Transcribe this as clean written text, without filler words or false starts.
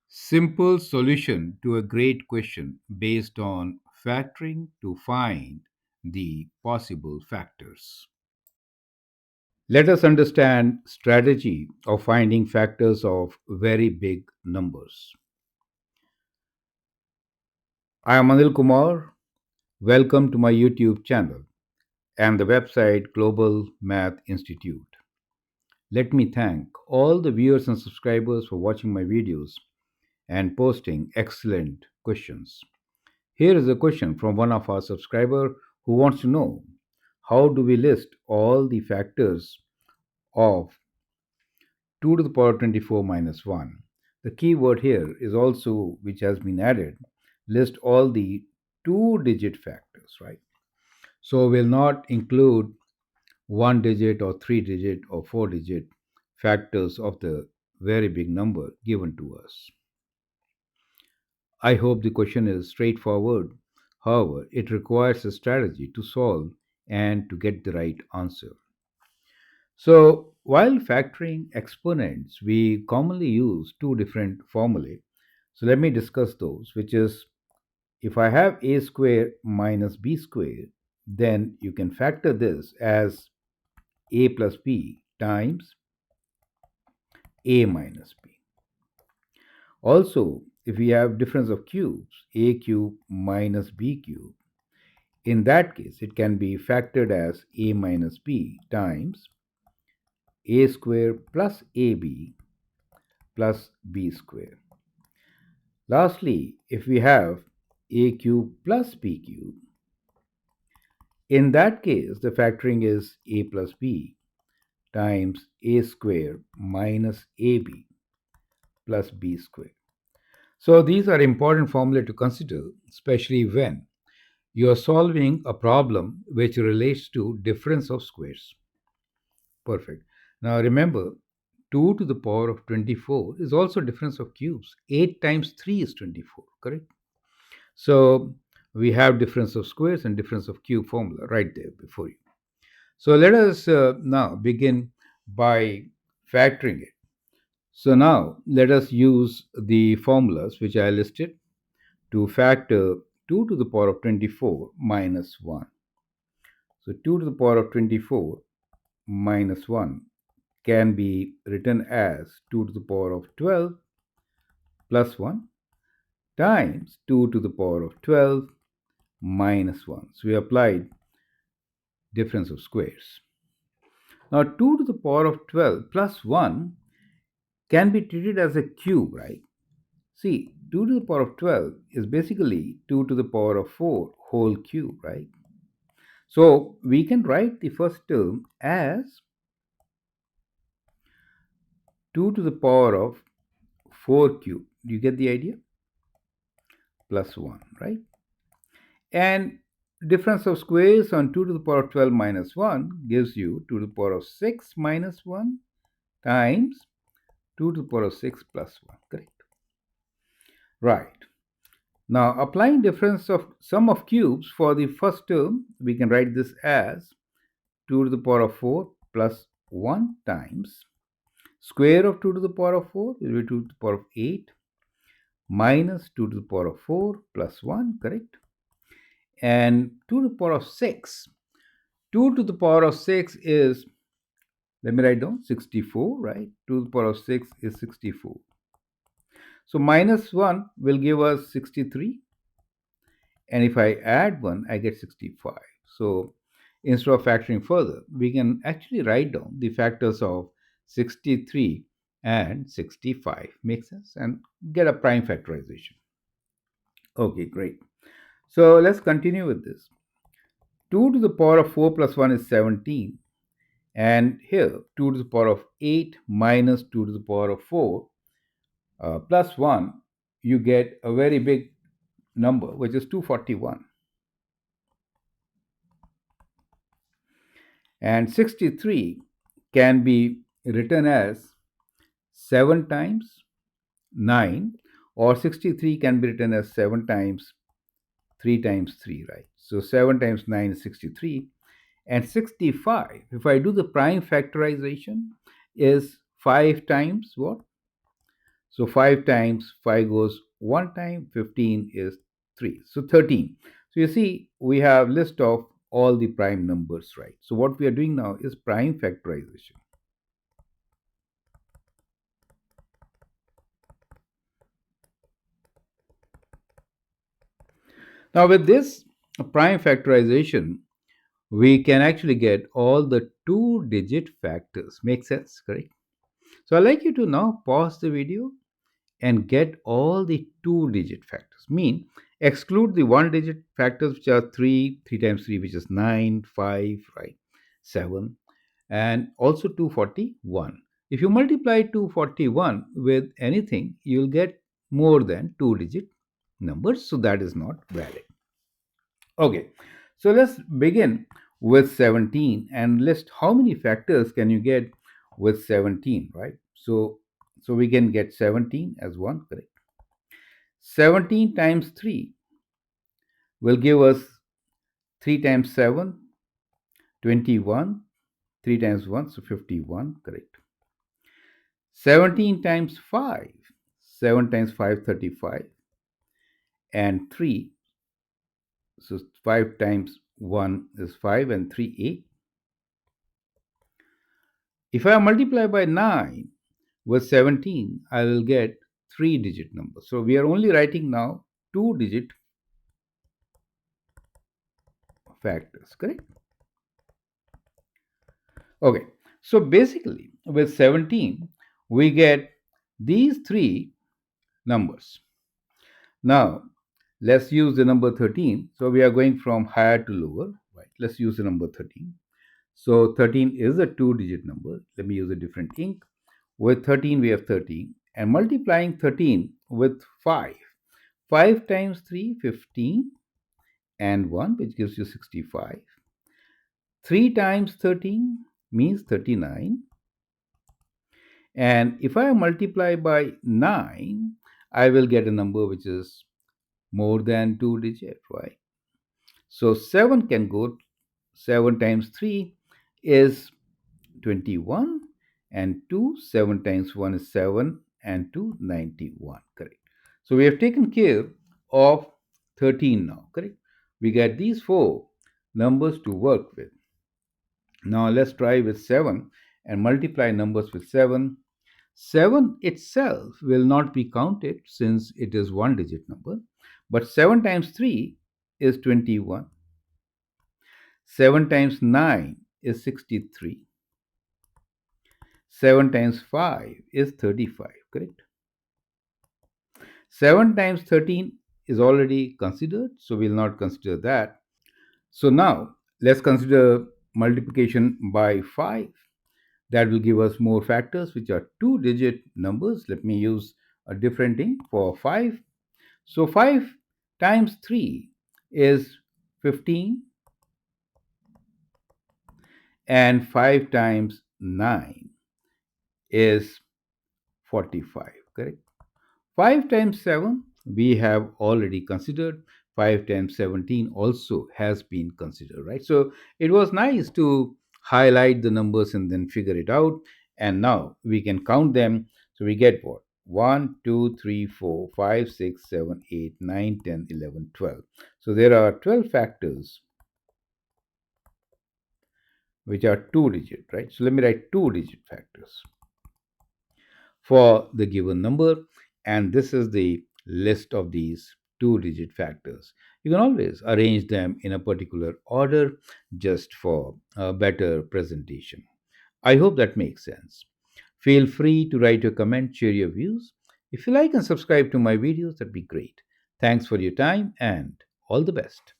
Simple solution to a great question based on factoring to find the possible factors. Let us understand strategy of finding factors of very big numbers. I am Anil Kumar. Welcome to my YouTube channel and the website Global Math Institute. Let me thank all the viewers and subscribers for watching my videos and posting excellent questions. Here is a question from one of our subscriber who wants to know how do we list all the factors of 2 to the power 24 minus 1. The key word here is also which has been added, list all the two-digit factors, right? So we'll not include one digit or three digit or four digit factors of the very big number given to us. I hope the question is straightforward. However, it requires a strategy to solve and to get the right answer. So, while factoring exponents, we commonly use two different formulae. So, let me discuss those, which is if I have a squared minus b squared, then you can factor this as a plus b times a minus b. Also, if we have difference of cubes, a cube minus b cube, in that case, it can be factored as a minus b times a square plus ab plus b square. Lastly, if we have a cube plus b cube, in that case, the factoring is a plus b times a square minus ab plus b square. So these are important formulae to consider, especially when you are solving a problem which relates to difference of squares. Perfect. Now remember, 2 to the power of 24 is also difference of cubes. 8 times 3 is 24, correct? So we have difference of squares and difference of cube formula right there before you. So let us now begin by factoring it. So now let us use the formulas which I listed to factor 2 to the power of 24 minus 1. So 2 to the power of 24 minus 1 can be written as 2 to the power of 12 plus 1 times 2 to the power of 12 minus 1. So we applied difference of squares. Now 2 to the power of 12 plus 1 can be treated as a cube, right? See, 2 to the power of 12 is basically 2 to the power of 4 whole cube, right? So we can write the first term as 2 to the power of 4 cube. Do you get the idea? Plus 1, right? And difference of squares on 2 to the power of 12 minus 1 gives you 2 to the power of 6 minus 1 times 2 to the power of 6 plus 1, correct? Right. Now, applying difference of sum of cubes for the first term, we can write this as 2 to the power of 4 plus 1 times square of 2 to the power of 4 will be 2 to the power of 8 minus 2 to the power of 4 plus 1, correct? And 2 to the power of 6. 2 to the power of 6 is, let me write down, 64, right? 2 to the power of 6 is 64. So minus 1 will give us 63. And if I add 1, I get 65. So instead of factoring further, we can actually write down the factors of 63 and 65. Makes sense? And get a prime factorization. Okay, great. So let's continue with this. 2 to the power of 4 plus 1 is 17. And here, 2 to the power of 8 minus 2 to the power of 4 plus 1, you get a very big number, which is 241. And 63 can be written as 7 times 9 Or 63 can be written as 7 times 3 times 3, right? So 7 times 9 is 63. And 65, if I do the prime factorization, is 5 times what? So 5 times 5 goes 1 time, 15 is 3. So 13. So you see, we have list of all the prime numbers, right? So what we are doing now is prime factorization. Now with this prime factorization, we can actually get all the two-digit factors. Make sense, correct? So I'd like you to now pause the video and get all the two-digit factors. Mean exclude the one-digit factors, which are 3, 3 times 3, which is 9, 5, right? 7, and also 241. If you multiply 241 with anything, you'll get more than two-digit numbers, so that is not valid. Okay, so let's begin with 17 and list how many factors can you get with 17, right? So we can get 17 as one, correct? 17 times 3 will give us 3 times 7, 21, 3 times 1, so 51, correct? 17 times 5, 7 times 5, 35, and 3, so 5 times 1 is 5, and 3, 8. If I multiply by 9 with 17, I will get three-digit number. So we are only writing now two-digit factors, correct? Okay, so basically with 17, we get these three numbers. Now, let's use the number 13. So we are going from higher to lower, right? Let's use the number 13. So 13 is a two-digit number. Let me use a different ink. With 13, we have 13. And multiplying 13 with 5. 5 times 3, 15, and 1, which gives you 65. 3 times 13 means 39. And if I multiply by 9, I will get a number which is more than two digit, right? So 7 can go, 7 times 3 is 21, and 2, 7 times 1 is 7, and 2, 91, correct? So we have taken care of 13 now, correct? We get these four numbers to work with. Now let's try with 7 and multiply numbers with 7. 7 itself will not be counted since it is one digit number, but 7 times 3 is 21. 7 times 9 is 63. 7 times 5 is 35, correct? 7 times 13 is already considered, so we'll not consider that. So now let's consider multiplication by 5. That will give us more factors, which are two-digit numbers. Let me use a different ink for 5. So 5 times 3 is 15, and 5 times 9 is 45, correct? 5 times 7 we have already considered. 5 times 17 also has been considered, right? So it was nice to highlight the numbers and then figure it out. And now we can count them. So we get what? 1, 2, 3, 4, 5, 6, 7, 8, 9, 10, 11, 12. So there are 12 factors which are two digit, right? So let me write two digit factors for the given number, and this is the list of these two-digit factors. You can always arrange them in a particular order just for a better presentation. I hope that makes sense. Feel free to write your comment, share your views. If you like and subscribe to my videos, that'd be great. Thanks for your time and all the best.